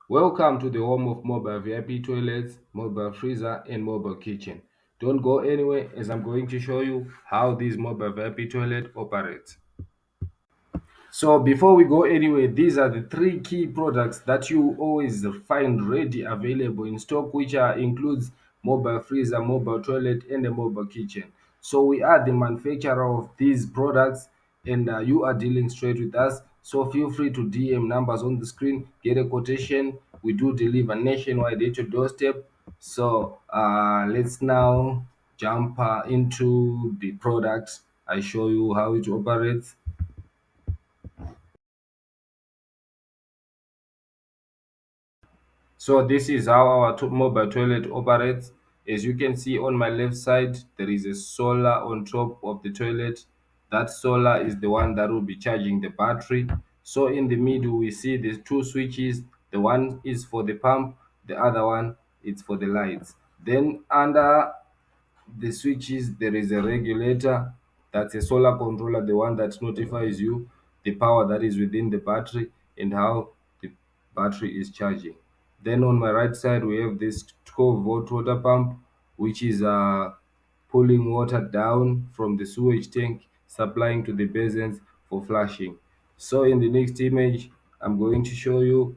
Welcome to the home of mobile VIP toilets, mobile freezer, and mobile kitchen. Don't go anywhere as I'm going to show you how this mobile VIP toilet operates. So before we go anywhere, these are the three key products that you always find ready available in stock, which includes mobile freezer, mobile toilet, and a mobile kitchen. So we are the manufacturer of these products, and you are dealing straight with us. So feel free to DM numbers on the screen, get a quotation. We do deliver nationwide at your doorstep. So let's now jump into the products. I show you how it operates. So this is how our mobile toilet operates. As you can see on my left side, there is a solar on top of the toilet. That solar is the one that will be charging the battery. So in the middle, we see the two switches. The one is for the pump, the other one is for the lights. Then under the switches, there is a regulator. That's a solar controller, the one that notifies you the power that is within the battery and how the battery is charging. Then on my right side, we have this 12-volt water pump, which is pulling water down from the sewage tank, supplying to the basins for flushing. So in the next image, I'm going to show you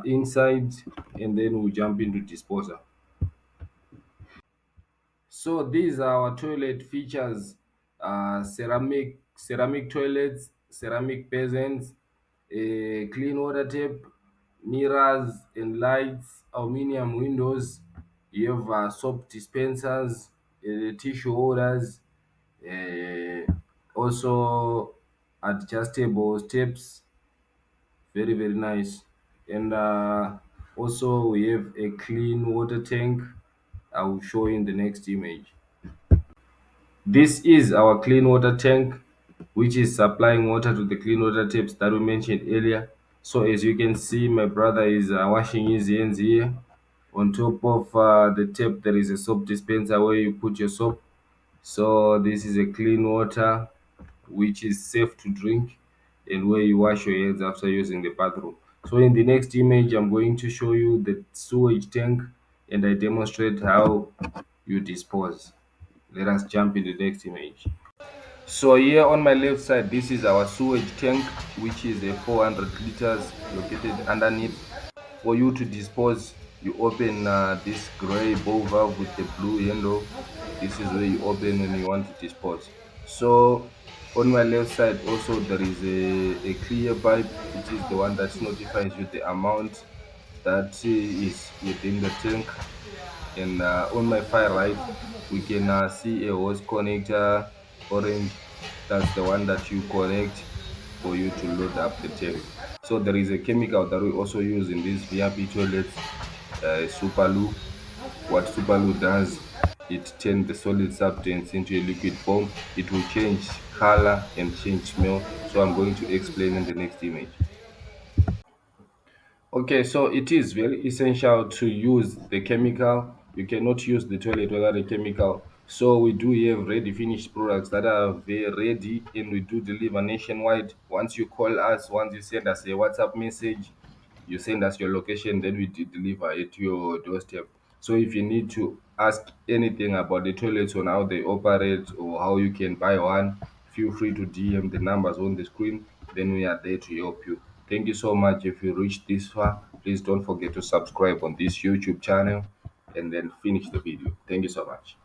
inside, and then we'll jump into disposal. So these are our toilet features: ceramic toilets, ceramic basins, a clean water tap, mirrors and lights, aluminium windows. You have soap dispensers, tissue holders, also adjustable steps. Very nice. And also we have a clean water tank. I will show you in the next image. This is our clean water tank, which is supplying water to the clean water taps that we mentioned earlier. So as you can see, my brother is washing his hands here. On top of the tap, there is a soap dispenser where you put your soap. So this is a clean water, which is safe to drink and where you wash your hands after using the bathroom. So in the next image, I'm going to show you the sewage tank and I demonstrate how you dispose. Let us jump in the next image. So here on my left side, this is our sewage tank, which is a 400 liters located underneath. For you to dispose, you open this gray ball valve with the blue handle. This is where you open when you want to dispose. So on my left side also there is a clear pipe, which is the one that notifies you the amount that is within the tank. And on my far right, we can see a hose connector, orange. That's the one that you connect for you to load up the tank. So there is a chemical that we also use in these VIP toilets, Superloo. What Superloo does, it turns the solid substance into a liquid form. It will change color and change smell. So I'm going to explain in the next image. Okay, so it is very essential to use the chemical. You cannot use the toilet without a chemical. So we do have ready finished products that are very ready and we do deliver nationwide. Once you call us, once you send us a WhatsApp message, you send us your location, then we deliver at your doorstep. So if you need to ask anything about the toilets on how they operate or how you can buy one, feel free to DM the numbers on the screen. Then we are there to help you. Thank you so much. If you reached this far, please don't forget to subscribe on this YouTube channel and then finish the video. Thank you so much.